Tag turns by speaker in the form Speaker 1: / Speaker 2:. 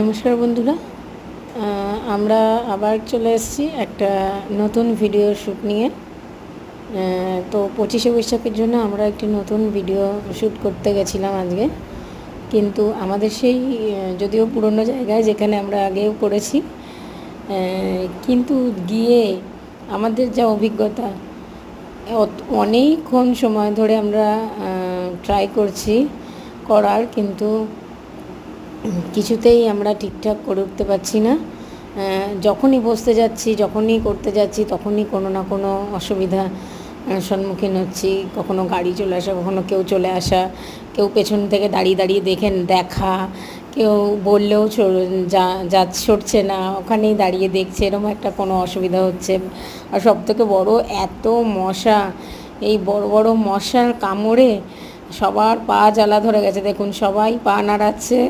Speaker 1: নমস্কার বন্ধুরা, আমরা আবার চলে এসেছি একটা নতুন ভিডিও শ্যুট নিয়ে। তো 25শে বৈশাখের জন্য আমরা একটি নতুন ভিডিও শ্যুট করতে গেছিলাম আজকে। কিন্তু আমাদের সেই যদিও পুরনো জায়গায় যেখানে আমরা আগেও করেছি, কিন্তু গিয়ে আমাদের যা অভিজ্ঞতা, অনেকক্ষণ সময় ধরে আমরা ট্রাই করছি করার, কিন্তু কিছুতেই আমরা ঠিকঠাক করে উঠতে পারছি না। যখনই বসতে যাচ্ছি, যখনই করতে যাচ্ছি, তখনই কোনো না কোনো অসুবিধা সম্মুখীন হচ্ছি। কখনো গাড়ি চলে আসা, কখনো কেউ চলে আসা, কেউ পেছন থেকে দাঁড়িয়ে দাঁড়িয়ে দেখা, কেউ বললেও সরছে না, ওখানেই দাঁড়িয়ে দেখছে, এরকম একটা কোনো অসুবিধা হচ্ছে। আর সবথেকে বড়, এত মশা, এই বড় বড় মশার কামড়ে সবার পা জ্বালা ধরে গেছে। দেখুন, সবাই পা নাড়াচ্ছে।